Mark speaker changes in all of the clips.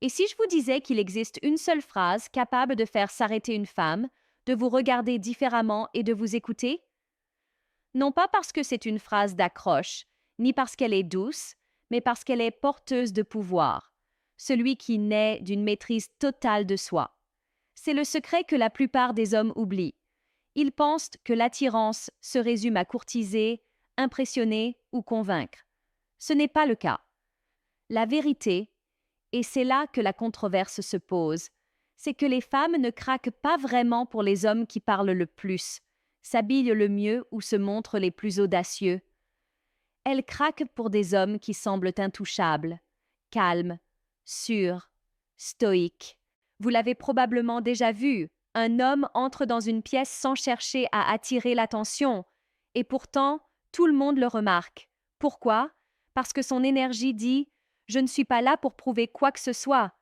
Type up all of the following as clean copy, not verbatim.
Speaker 1: Et si je vous disais qu'il existe une seule phrase capable de faire s'arrêter une femme, de vous regarder différemment et de vous écouter? Non pas parce que c'est une phrase d'accroche, ni parce qu'elle est douce, mais parce qu'elle est porteuse de pouvoir, celui qui naît d'une maîtrise totale de soi. C'est le secret que la plupart des hommes oublient. Ils pensent que l'attirance se résume à courtiser, impressionner ou convaincre. Ce n'est pas le cas. La vérité, et c'est là que la controverse se pose, c'est que les femmes ne craquent pas vraiment pour les hommes qui parlent le plus, s'habillent le mieux ou se montrent les plus audacieux. Elles craquent pour des hommes qui semblent intouchables, calmes, sûrs, stoïques. Vous l'avez probablement déjà vu, un homme entre dans une pièce sans chercher à attirer l'attention, et pourtant, tout le monde le remarque. Pourquoi? Parce que son énergie dit « Je ne suis pas là pour prouver quoi que ce soit ».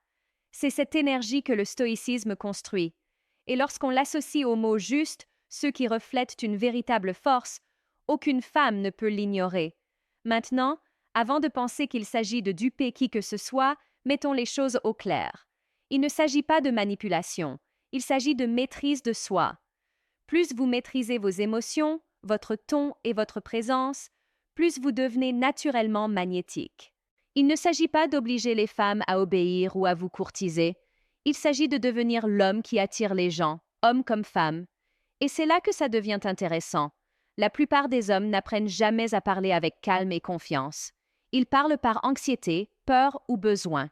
Speaker 1: C'est cette énergie que le stoïcisme construit. Et lorsqu'on l'associe au mot juste, ceux qui reflètent une véritable force, aucune femme ne peut l'ignorer. Maintenant, avant de penser qu'il s'agit de duper qui que ce soit, mettons les choses au clair. Il ne s'agit pas de manipulation, il s'agit de maîtrise de soi. Plus vous maîtrisez vos émotions, votre ton et votre présence, plus vous devenez naturellement magnétique. Il ne s'agit pas d'obliger les femmes à obéir ou à vous courtiser. Il s'agit de devenir l'homme qui attire les gens, hommes comme femmes. Et c'est là que ça devient intéressant. La plupart des hommes n'apprennent jamais à parler avec calme et confiance. Ils parlent par anxiété, peur ou besoin.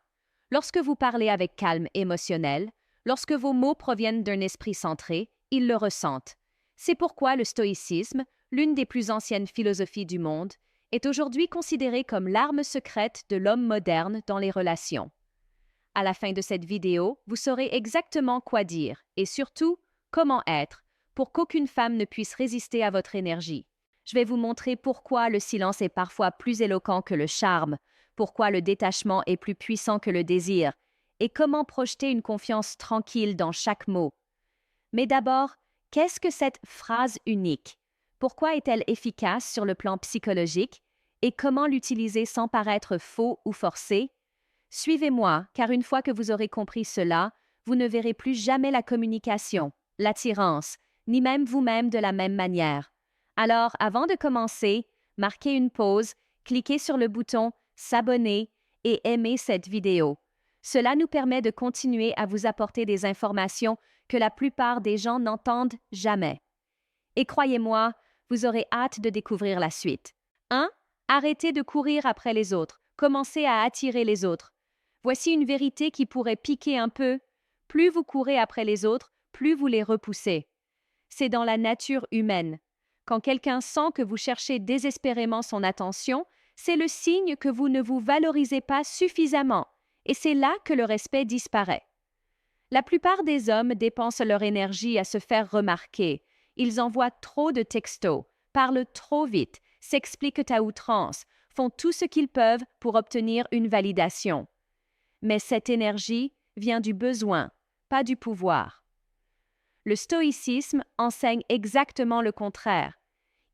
Speaker 1: Lorsque vous parlez avec calme émotionnel, lorsque vos mots proviennent d'un esprit centré, ils le ressentent. C'est pourquoi le stoïcisme, l'une des plus anciennes philosophies du monde, est aujourd'hui considéré comme l'arme secrète de l'homme moderne dans les relations. À la fin de cette vidéo, vous saurez exactement quoi dire et surtout comment être pour qu'aucune femme ne puisse résister à votre énergie. Je vais vous montrer pourquoi le silence est parfois plus éloquent que le charme, pourquoi le détachement est plus puissant que le désir et comment projeter une confiance tranquille dans chaque mot. Mais d'abord, qu'est-ce que cette phrase unique? Pourquoi est-elle efficace sur le plan psychologique et comment l'utiliser sans paraître faux ou forcé? Suivez-moi, car une fois que vous aurez compris cela, vous ne verrez plus jamais la communication, l'attirance, ni même vous-même de la même manière. Alors, avant de commencer, marquez une pause, cliquez sur le bouton S'abonner et aimez cette vidéo. Cela nous permet de continuer à vous apporter des informations que la plupart des gens n'entendent jamais. Et croyez-moi, vous aurez hâte de découvrir la suite. 1. Arrêtez de courir après les autres. Commencez à attirer les autres. Voici une vérité qui pourrait piquer un peu. Plus vous courez après les autres, plus vous les repoussez. C'est dans la nature humaine. Quand quelqu'un sent que vous cherchez désespérément son attention, c'est le signe que vous ne vous valorisez pas suffisamment, et c'est là que le respect disparaît. La plupart des hommes dépensent leur énergie à se faire remarquer. Ils envoient trop de textos, parlent trop vite, s'expliquent à outrance, font tout ce qu'ils peuvent pour obtenir une validation. Mais cette énergie vient du besoin, pas du pouvoir. Le stoïcisme enseigne exactement le contraire.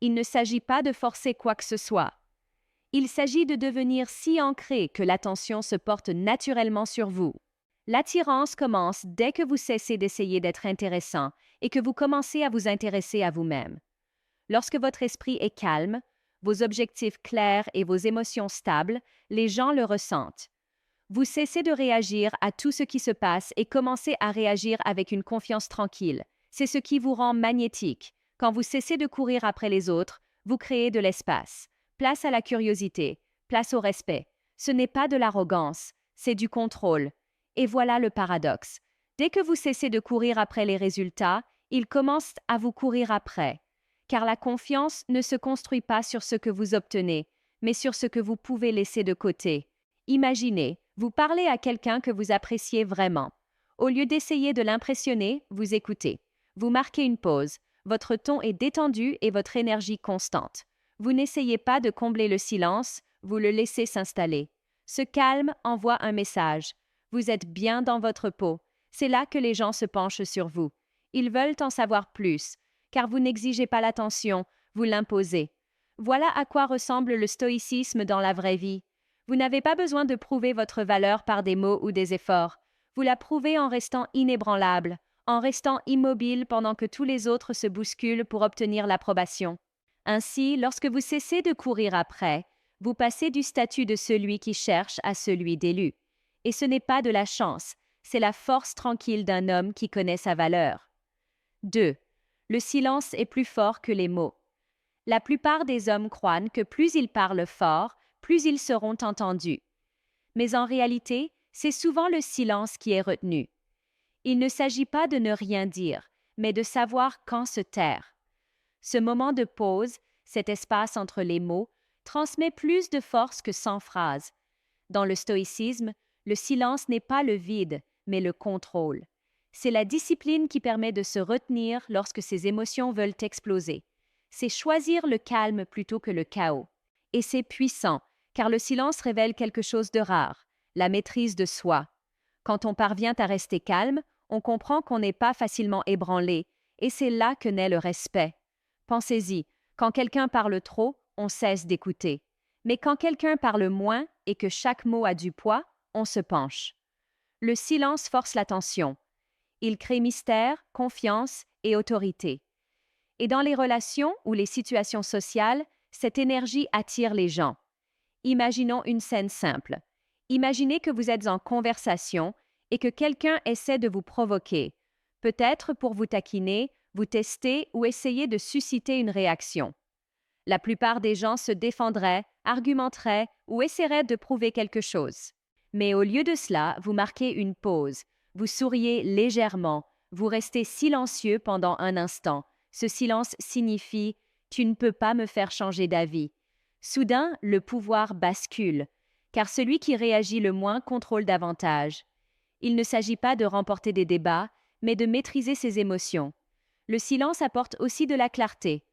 Speaker 1: Il ne s'agit pas de forcer quoi que ce soit. Il s'agit de devenir si ancré que l'attention se porte naturellement sur vous. L'attirance commence dès que vous cessez d'essayer d'être intéressant et que vous commencez à vous intéresser à vous-même. Lorsque votre esprit est calme, vos objectifs clairs et vos émotions stables, les gens le ressentent. Vous cessez de réagir à tout ce qui se passe et commencez à réagir avec une confiance tranquille. C'est ce qui vous rend magnétique. Quand vous cessez de courir après les autres, vous créez de l'espace. Place à la curiosité, place au respect. Ce n'est pas de l'arrogance, c'est du contrôle. Et voilà le paradoxe. Dès que vous cessez de courir après les résultats, ils commencent à vous courir après. Car la confiance ne se construit pas sur ce que vous obtenez, mais sur ce que vous pouvez laisser de côté. Imaginez, vous parlez à quelqu'un que vous appréciez vraiment. Au lieu d'essayer de l'impressionner, vous écoutez. Vous marquez une pause. Votre ton est détendu et votre énergie constante. Vous n'essayez pas de combler le silence, vous le laissez s'installer. Ce calme envoie un message. Vous êtes bien dans votre peau. C'est là que les gens se penchent sur vous. Ils veulent en savoir plus, car vous n'exigez pas l'attention, vous l'imposez. Voilà à quoi ressemble le stoïcisme dans la vraie vie. Vous n'avez pas besoin de prouver votre valeur par des mots ou des efforts. Vous la prouvez en restant inébranlable, en restant immobile pendant que tous les autres se bousculent pour obtenir l'approbation. Ainsi, lorsque vous cessez de courir après, vous passez du statut de celui qui cherche à celui d'élu. Et ce n'est pas de la chance, c'est la force tranquille d'un homme qui connaît sa valeur. 2. Le silence est plus fort que les mots. La plupart des hommes croient que plus ils parlent fort, plus ils seront entendus. Mais en réalité, c'est souvent le silence qui est retenu. Il ne s'agit pas de ne rien dire, mais de savoir quand se taire. Ce moment de pause, cet espace entre les mots, transmet plus de force que 100 phrases. Dans le stoïcisme, le silence n'est pas le vide, mais le contrôle. C'est la discipline qui permet de se retenir lorsque ses émotions veulent exploser. C'est choisir le calme plutôt que le chaos. Et c'est puissant, car le silence révèle quelque chose de rare, la maîtrise de soi. Quand on parvient à rester calme, on comprend qu'on n'est pas facilement ébranlé, et c'est là que naît le respect. Pensez-y, quand quelqu'un parle trop, on cesse d'écouter. Mais quand quelqu'un parle moins et que chaque mot a du poids, on se penche. Le silence force l'attention. Il crée mystère, confiance et autorité. Et dans les relations ou les situations sociales, cette énergie attire les gens. Imaginons une scène simple. Imaginez que vous êtes en conversation et que quelqu'un essaie de vous provoquer, peut-être pour vous taquiner, vous tester ou essayer de susciter une réaction. La plupart des gens se défendraient, argumenteraient ou essaieraient de prouver quelque chose. Mais au lieu de cela, vous marquez une pause, vous souriez légèrement, vous restez silencieux pendant un instant. Ce silence signifie « tu ne peux pas me faire changer d'avis ». Soudain, le pouvoir bascule, car celui qui réagit le moins contrôle davantage. Il ne s'agit pas de remporter des débats, mais de maîtriser ses émotions. Le silence apporte aussi de la clarté.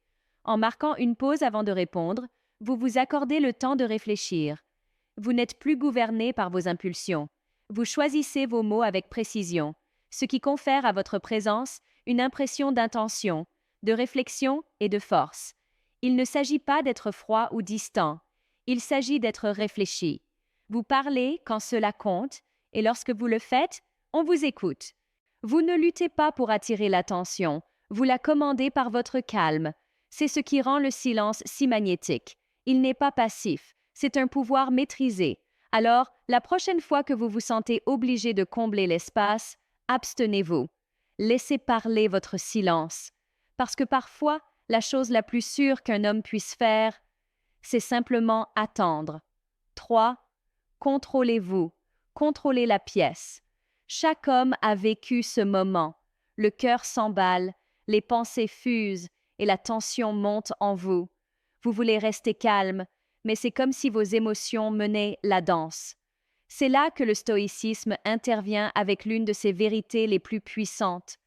Speaker 1: En marquant une pause avant de répondre, vous vous accordez le temps de réfléchir. Vous n'êtes plus gouverné par vos impulsions. Vous choisissez vos mots avec précision, ce qui confère à votre présence une impression d'intention, de réflexion et de force. Il ne s'agit pas d'être froid ou distant. Il s'agit d'être réfléchi. Vous parlez quand cela compte, et lorsque vous le faites, on vous écoute. Vous ne luttez pas pour attirer l'attention, vous la commandez par votre calme. C'est ce qui rend le silence si magnétique. Il n'est pas passif, c'est un pouvoir maîtrisé. Alors, la prochaine fois que vous vous sentez obligé de combler l'espace, abstenez-vous. Laissez parler votre silence. Parce que parfois, la chose la plus sûre qu'un homme puisse faire, c'est simplement attendre. 3. Contrôlez-vous. Contrôlez la pièce. Chaque homme a vécu ce moment. Le cœur s'emballe, les pensées fusent et la tension monte en vous. Vous voulez rester calme, mais c'est comme si vos émotions menaient la danse. C'est là que le stoïcisme intervient avec l'une de ses vérités les plus puissantes.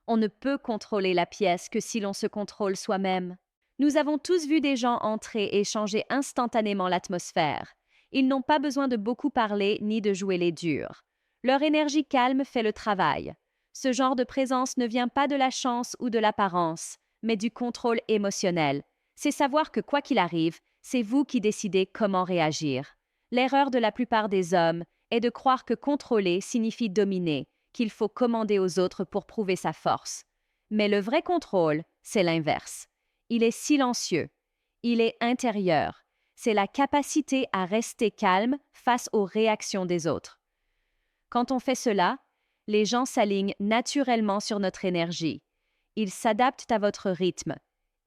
Speaker 1: On ne peut contrôler la pièce que si l'on se contrôle soi-même. Nous avons tous vu des gens entrer et changer instantanément l'atmosphère. Ils n'ont pas besoin de beaucoup parler ni de jouer les durs. Leur énergie calme fait le travail. Ce genre de présence ne vient pas de la chance ou de l'apparence, mais du contrôle émotionnel. C'est savoir que quoi qu'il arrive, c'est vous qui décidez comment réagir. L'erreur de la plupart des hommes est de croire que contrôler signifie dominer, qu'il faut commander aux autres pour prouver sa force. Mais le vrai contrôle, c'est l'inverse. Il est silencieux. Il est intérieur. C'est la capacité à rester calme face aux réactions des autres. Quand on fait cela, les gens s'alignent naturellement sur notre énergie. Ils s'adaptent à votre rythme,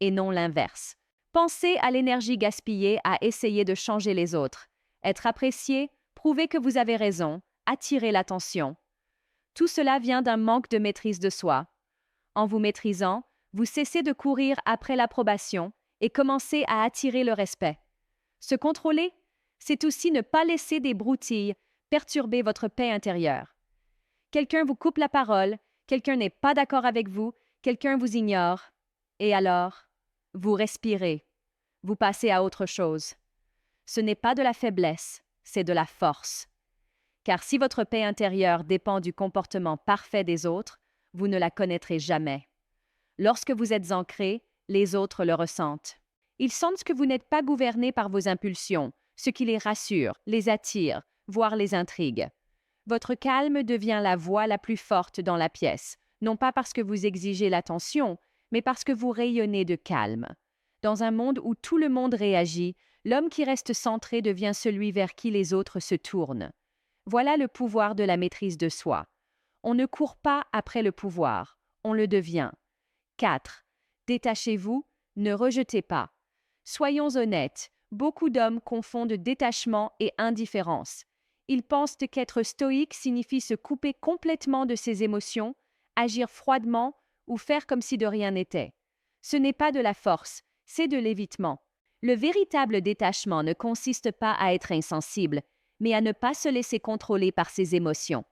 Speaker 1: et non l'inverse. Pensez à l'énergie gaspillée à essayer de changer les autres. Être apprécié, prouver que vous avez raison, attirer l'attention. Tout cela vient d'un manque de maîtrise de soi. En vous maîtrisant, vous cessez de courir après l'approbation et commencez à attirer le respect. Se contrôler, c'est aussi ne pas laisser des broutilles perturber votre paix intérieure. Quelqu'un vous coupe la parole, quelqu'un n'est pas d'accord avec vous, quelqu'un vous ignore. Et alors, vous respirez. Vous passez à autre chose. Ce n'est pas de la faiblesse, c'est de la force. Car si votre paix intérieure dépend du comportement parfait des autres, vous ne la connaîtrez jamais. Lorsque vous êtes ancré, les autres le ressentent. Ils sentent que vous n'êtes pas gouverné par vos impulsions, ce qui les rassure, les attire, voire les intrigue. Votre calme devient la voix la plus forte dans la pièce, non pas parce que vous exigez l'attention, mais parce que vous rayonnez de calme. Dans un monde où tout le monde réagit, l'homme qui reste centré devient celui vers qui les autres se tournent. Voilà le pouvoir de la maîtrise de soi. On ne court pas après le pouvoir, on le devient. 4. Détachez-vous, ne rejetez pas. Soyons honnêtes, beaucoup d'hommes confondent détachement et indifférence. Ils pensent qu'être stoïque signifie se couper complètement de ses émotions, agir froidement ou faire comme si de rien n'était. Ce n'est pas de la force, c'est de l'évitement. Le véritable détachement ne consiste pas à être insensible, mais à ne pas se laisser contrôler par ses émotions.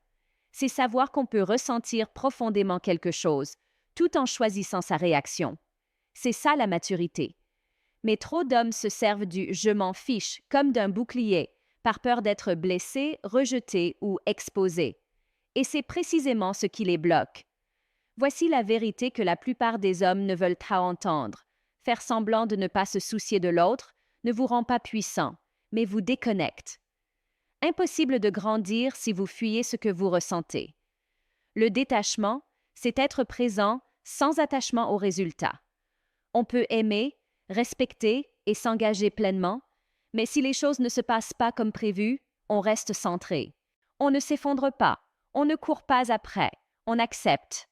Speaker 1: C'est savoir qu'on peut ressentir profondément quelque chose, tout en choisissant sa réaction. C'est ça la maturité. Mais trop d'hommes se servent du « je m'en fiche » comme d'un bouclier, par peur d'être blessés, rejetés ou exposés. Et c'est précisément ce qui les bloque. Voici la vérité que la plupart des hommes ne veulent pas entendre. Faire semblant de ne pas se soucier de l'autre ne vous rend pas puissant, mais vous déconnecte. Impossible de grandir si vous fuyez ce que vous ressentez. Le détachement, c'est être présent sans attachement aux résultats. On peut aimer, respecter et s'engager pleinement, mais si les choses ne se passent pas comme prévu, on reste centré. On ne s'effondre pas, on ne court pas après, on accepte.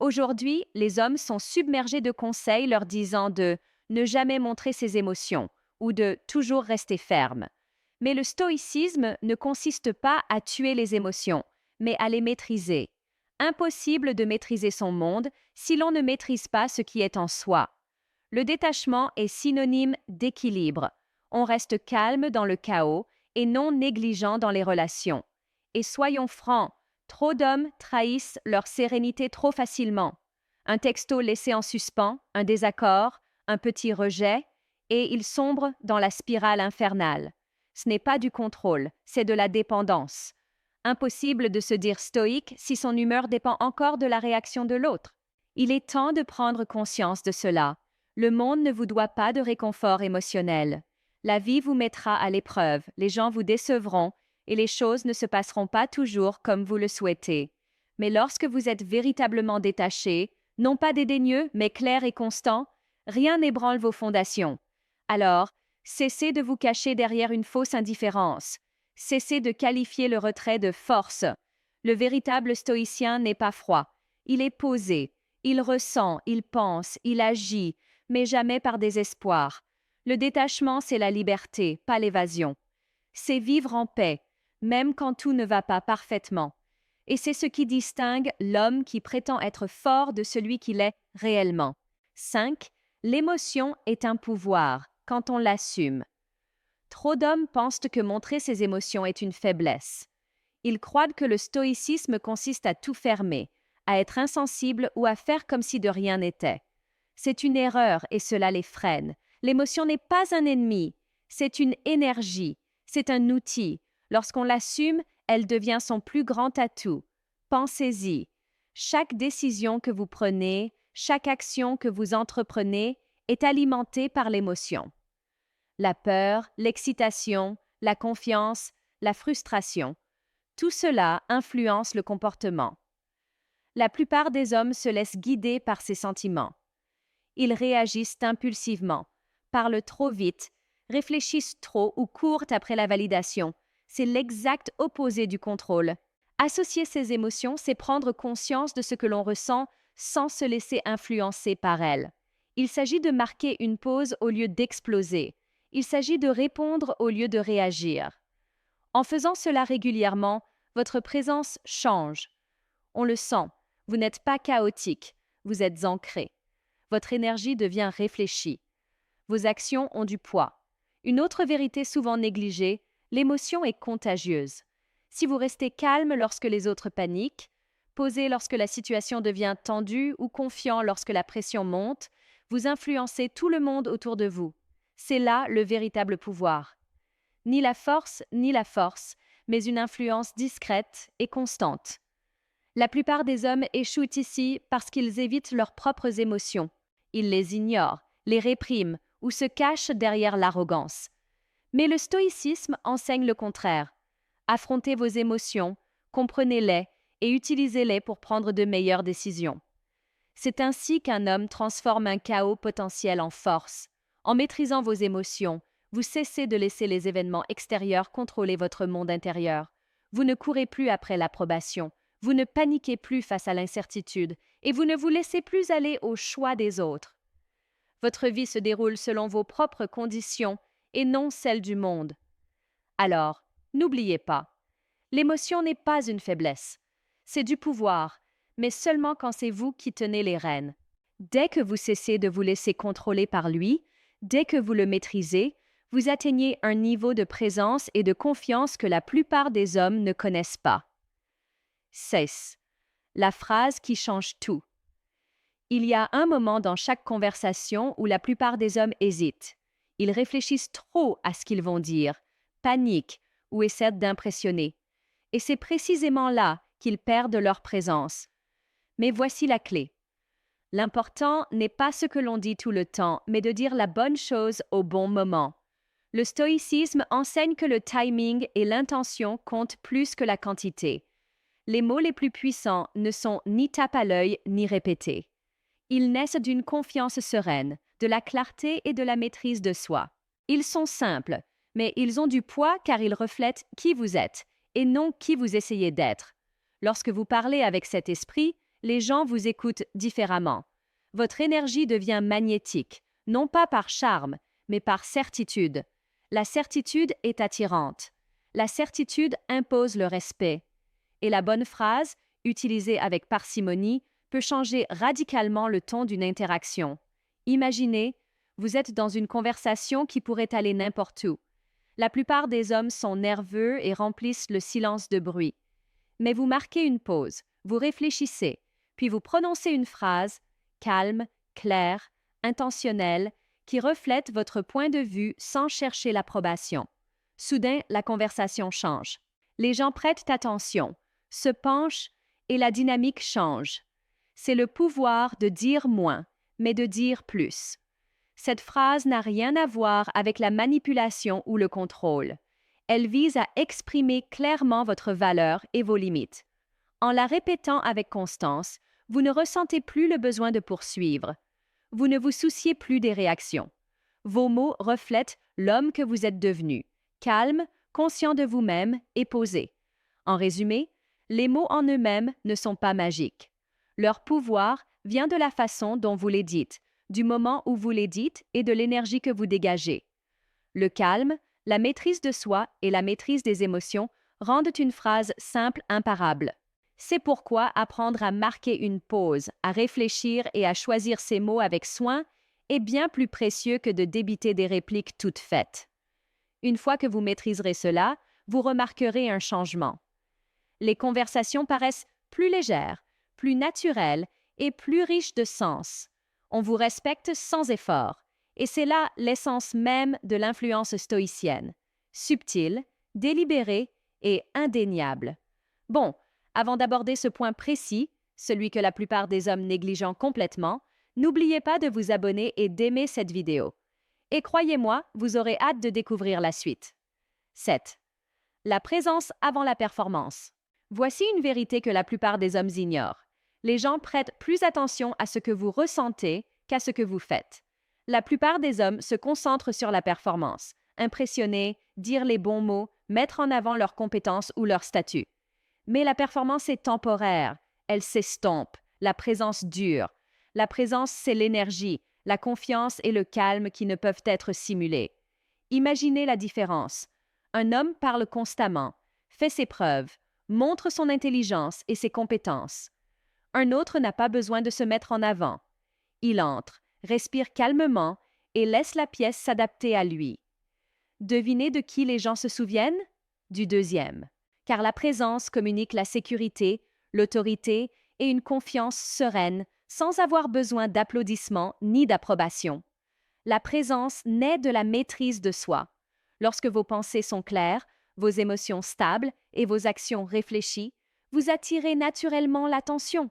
Speaker 1: Aujourd'hui, les hommes sont submergés de conseils leur disant de ne jamais montrer ses émotions ou de toujours rester ferme. Mais le stoïcisme ne consiste pas à tuer les émotions, mais à les maîtriser. Impossible de maîtriser son monde si l'on ne maîtrise pas ce qui est en soi. Le détachement est synonyme d'équilibre. On reste calme dans le chaos et non négligent dans les relations. Et soyons francs, trop d'hommes trahissent leur sérénité trop facilement. Un texto laissé en suspens, un désaccord, un petit rejet, et ils sombrent dans la spirale infernale. Ce n'est pas du contrôle, c'est de la dépendance. Impossible de se dire stoïque si son humeur dépend encore de la réaction de l'autre. Il est temps de prendre conscience de cela. Le monde ne vous doit pas de réconfort émotionnel. La vie vous mettra à l'épreuve, les gens vous décevront, et les choses ne se passeront pas toujours comme vous le souhaitez. Mais lorsque vous êtes véritablement détaché, non pas dédaigneux, mais clair et constant, rien n'ébranle vos fondations. Alors, cessez de vous cacher derrière une fausse indifférence. Cessez de qualifier le retrait de force. Le véritable stoïcien n'est pas froid. Il est posé. Il ressent, il pense, il agit, mais jamais par désespoir. Le détachement, c'est la liberté, pas l'évasion. C'est vivre en paix, même quand tout ne va pas parfaitement. Et c'est ce qui distingue l'homme qui prétend être fort de celui qui l'est réellement. 5. L'émotion est un pouvoir, quand on l'assume. Trop d'hommes pensent que montrer ses émotions est une faiblesse. Ils croient que le stoïcisme consiste à tout fermer, à être insensible ou à faire comme si de rien n'était. C'est une erreur et cela les freine. L'émotion n'est pas un ennemi, c'est une énergie, c'est un outil. Lorsqu'on l'assume, elle devient son plus grand atout. Pensez-y. Chaque décision que vous prenez, chaque action que vous entreprenez est alimentée par l'émotion. La peur, l'excitation, la confiance, la frustration. Tout cela influence le comportement. La plupart des hommes se laissent guider par ces sentiments. Ils réagissent impulsivement, parlent trop vite, réfléchissent trop ou courent après la validation. C'est l'exact opposé du contrôle. Associer ses émotions, c'est prendre conscience de ce que l'on ressent sans se laisser influencer par elles. Il s'agit de marquer une pause au lieu d'exploser. Il s'agit de répondre au lieu de réagir. En faisant cela régulièrement, votre présence change. On le sent, vous n'êtes pas chaotique, vous êtes ancré. Votre énergie devient réfléchie. Vos actions ont du poids. Une autre vérité souvent négligée, l'émotion est contagieuse. Si vous restez calme lorsque les autres paniquent, posé lorsque la situation devient tendue ou confiant lorsque la pression monte, vous influencez tout le monde autour de vous. C'est là le véritable pouvoir. Ni la force, mais une influence discrète et constante. La plupart des hommes échouent ici parce qu'ils évitent leurs propres émotions. Ils les ignorent, les répriment ou se cachent derrière l'arrogance. Mais le stoïcisme enseigne le contraire. Affrontez vos émotions, comprenez-les et utilisez-les pour prendre de meilleures décisions. C'est ainsi qu'un homme transforme un chaos potentiel en force. En maîtrisant vos émotions, vous cessez de laisser les événements extérieurs contrôler votre monde intérieur. Vous ne courez plus après l'approbation, vous ne paniquez plus face à l'incertitude et vous ne vous laissez plus aller au choix des autres. Votre vie se déroule selon vos propres conditions et non celles du monde. Alors, n'oubliez pas, l'émotion n'est pas une faiblesse, c'est du pouvoir, mais seulement quand c'est vous qui tenez les rênes. Dès que vous cessez de vous laisser contrôler par lui, dès que vous le maîtrisez, vous atteignez un niveau de présence et de confiance que la plupart des hommes ne connaissent pas. Cesse. La phrase qui change tout. Il y a un moment dans chaque conversation où la plupart des hommes hésitent. Ils réfléchissent trop à ce qu'ils vont dire, paniquent ou essaient d'impressionner. Et c'est précisément là qu'ils perdent leur présence. Mais voici la clé. L'important n'est pas ce que l'on dit tout le temps, mais de dire la bonne chose au bon moment. Le stoïcisme enseigne que le timing et l'intention comptent plus que la quantité. Les mots les plus puissants ne sont ni tape à l'œil ni répétés. Ils naissent d'une confiance sereine, de la clarté et de la maîtrise de soi. Ils sont simples, mais ils ont du poids car ils reflètent qui vous êtes et non qui vous essayez d'être. Lorsque vous parlez avec cet esprit, les gens vous écoutent différemment. Votre énergie devient magnétique, non pas par charme, mais par certitude. La certitude est attirante. La certitude impose le respect. Et la bonne phrase, utilisée avec parcimonie, peut changer radicalement le ton d'une interaction. Imaginez, vous êtes dans une conversation qui pourrait aller n'importe où. La plupart des hommes sont nerveux et remplissent le silence de bruit. Mais vous marquez une pause, vous réfléchissez, puis vous prononcez une phrase calme, claire, intentionnelle, qui reflète votre point de vue sans chercher l'approbation. Soudain, la conversation change. Les gens prêtent attention, se penchent et la dynamique change. C'est le pouvoir de dire moins, mais de dire plus. Cette phrase n'a rien à voir avec la manipulation ou le contrôle. Elle vise à exprimer clairement votre valeur et vos limites. En la répétant avec constance, vous ne ressentez plus le besoin de poursuivre. Vous ne vous souciez plus des réactions. Vos mots reflètent l'homme que vous êtes devenu, calme, conscient de vous-même et posé. En résumé, les mots en eux-mêmes ne sont pas magiques. Leur pouvoir vient de la façon dont vous les dites, du moment où vous les dites et de l'énergie que vous dégagez. Le calme, la maîtrise de soi et la maîtrise des émotions rendent une phrase simple imparable. C'est pourquoi apprendre à marquer une pause, à réfléchir et à choisir ses mots avec soin est bien plus précieux que de débiter des répliques toutes faites. Une fois que vous maîtriserez cela, vous remarquerez un changement. Les conversations paraissent plus légères, plus naturelles et plus riches de sens. On vous respecte sans effort, et c'est là l'essence même de l'influence stoïcienne. Subtile, délibérée et indéniable. Bon, avant d'aborder ce point précis, celui que la plupart des hommes négligent complètement, n'oubliez pas de vous abonner et d'aimer cette vidéo. Et croyez-moi, vous aurez hâte de découvrir la suite. 7. La présence avant la performance. Voici une vérité que la plupart des hommes ignorent. Les gens prêtent plus attention à ce que vous ressentez qu'à ce que vous faites. La plupart des hommes se concentrent sur la performance, impressionner, dire les bons mots, mettre en avant leurs compétences ou leur statut. Mais la performance est temporaire, elle s'estompe, la présence dure. La présence, c'est l'énergie, la confiance et le calme qui ne peuvent être simulés. Imaginez la différence. Un homme parle constamment, fait ses preuves, montre son intelligence et ses compétences. Un autre n'a pas besoin de se mettre en avant. Il entre, respire calmement et laisse la pièce s'adapter à lui. Devinez de qui les gens se souviennent? Du deuxième. Car la présence communique la sécurité, l'autorité et une confiance sereine sans avoir besoin d'applaudissements ni d'approbation. La présence naît de la maîtrise de soi. Lorsque vos pensées sont claires, vos émotions stables et vos actions réfléchies, vous attirez naturellement l'attention.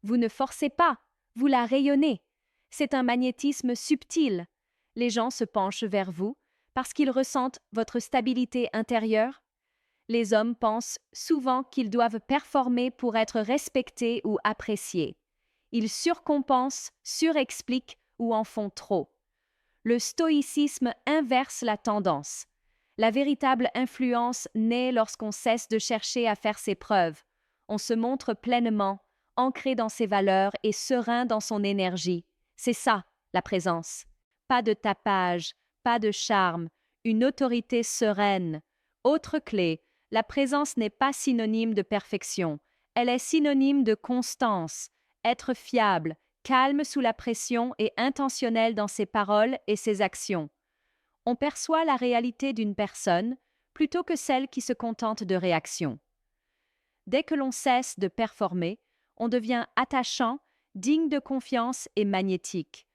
Speaker 1: Vous ne forcez pas, vous la rayonnez. C'est un magnétisme subtil. Les gens se penchent vers vous Parce qu'ils ressentent votre stabilité intérieure? Les hommes pensent souvent qu'ils doivent performer pour être respectés ou appréciés. Ils surcompensent, surexpliquent ou en font trop. Le stoïcisme inverse la tendance. La véritable influence naît lorsqu'on cesse de chercher à faire ses preuves. On se montre pleinement, ancré dans ses valeurs et serein dans son énergie. C'est ça, la présence. Pas de tapage, pas de charme, une autorité sereine. Autre clé, la présence n'est pas synonyme de perfection. Elle est synonyme de constance, être fiable, calme sous la pression et intentionnel dans ses paroles et ses actions. On perçoit la réalité d'une personne plutôt que celle qui se contente de réactions. Dès que l'on cesse de performer, on devient attachant, digne de confiance et magnétique.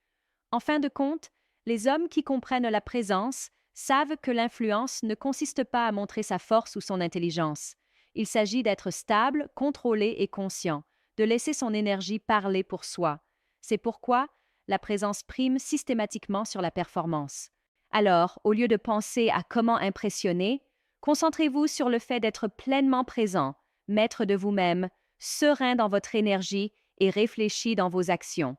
Speaker 1: En fin de compte, les hommes qui comprennent la présence savent que l'influence ne consiste pas à montrer sa force ou son intelligence. Il s'agit d'être stable, contrôlé et conscient, de laisser son énergie parler pour soi. C'est pourquoi la présence prime systématiquement sur la performance. Alors, au lieu de penser à comment impressionner, concentrez-vous sur le fait d'être pleinement présent, maître de vous-même, serein dans votre énergie et réfléchi dans vos actions.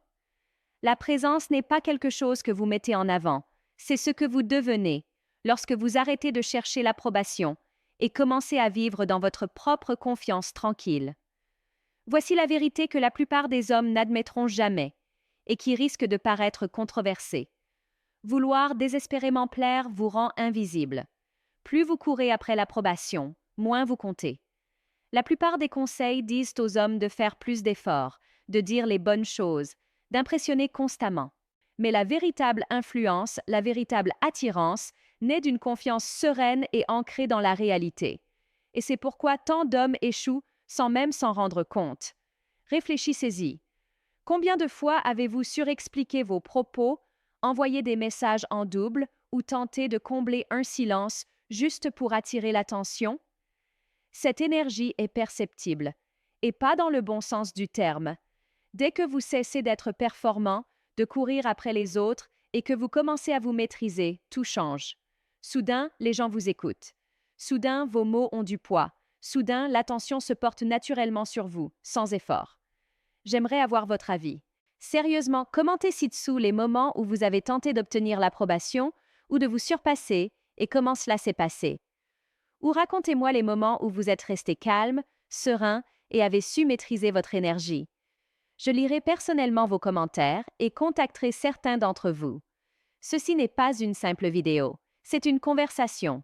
Speaker 1: La présence n'est pas quelque chose que vous mettez en avant, c'est ce que vous devenez lorsque vous arrêtez de chercher l'approbation et commencez à vivre dans votre propre confiance tranquille. Voici la vérité que la plupart des hommes n'admettront jamais et qui risque de paraître controversée. Vouloir désespérément plaire vous rend invisible. Plus vous courez après l'approbation, moins vous comptez. La plupart des conseils disent aux hommes de faire plus d'efforts, de dire les bonnes choses, d'impressionner constamment. Mais la véritable influence, la véritable attirance, naît d'une confiance sereine et ancrée dans la réalité. Et c'est pourquoi tant d'hommes échouent sans même s'en rendre compte. Réfléchissez-y. Combien de fois avez-vous surexpliqué vos propos, envoyé des messages en double ou tenté de combler un silence juste pour attirer l'attention? Cette énergie est perceptible, et pas dans le bon sens du terme. Dès que vous cessez d'être performant, de courir après les autres et que vous commencez à vous maîtriser, tout change. Soudain, les gens vous écoutent. Soudain, vos mots ont du poids. Soudain, l'attention se porte naturellement sur vous, sans effort. J'aimerais avoir votre avis. Sérieusement, commentez ci-dessous les moments où vous avez tenté d'obtenir l'approbation ou de vous surpasser et comment cela s'est passé. Ou racontez-moi les moments où vous êtes resté calme, serein et avez su maîtriser votre énergie. Je lirai personnellement vos commentaires et contacterai certains d'entre vous. Ceci n'est pas une simple vidéo, c'est une conversation.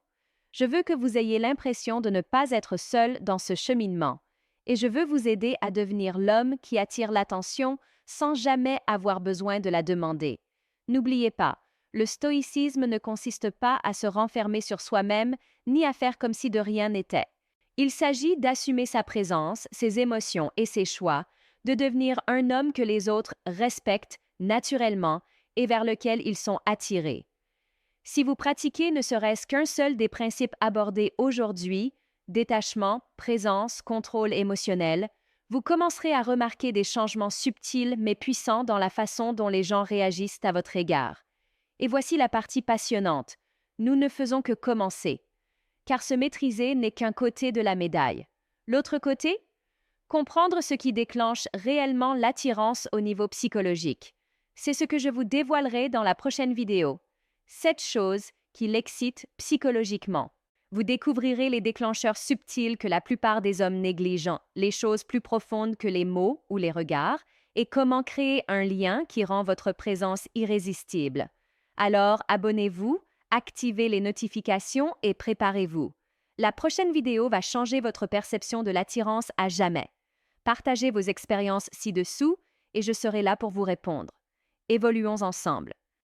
Speaker 1: Je veux que vous ayez l'impression de ne pas être seul dans ce cheminement, et je veux vous aider à devenir l'homme qui attire l'attention sans jamais avoir besoin de la demander. N'oubliez pas, le stoïcisme ne consiste pas à se renfermer sur soi-même ni à faire comme si de rien n'était. Il s'agit d'assumer sa présence, ses émotions et ses choix, de devenir un homme que les autres respectent naturellement et vers lequel ils sont attirés. Si vous pratiquez ne serait-ce qu'un seul des principes abordés aujourd'hui, détachement, présence, contrôle émotionnel, vous commencerez à remarquer des changements subtils mais puissants dans la façon dont les gens réagissent à votre égard. Et voici la partie passionnante. Nous ne faisons que commencer. Car se maîtriser n'est qu'un côté de la médaille. L'autre côté? Comprendre ce qui déclenche réellement l'attirance au niveau psychologique. C'est ce que je vous dévoilerai dans la prochaine vidéo. 7 choses qui l'excitent psychologiquement. Vous découvrirez les déclencheurs subtils que la plupart des hommes négligent, les choses plus profondes que les mots ou les regards, et comment créer un lien qui rend votre présence irrésistible. Alors, abonnez-vous, activez les notifications et préparez-vous. La prochaine vidéo va changer votre perception de l'attirance à jamais. Partagez vos expériences ci-dessous et je serai là pour vous répondre. Évoluons ensemble.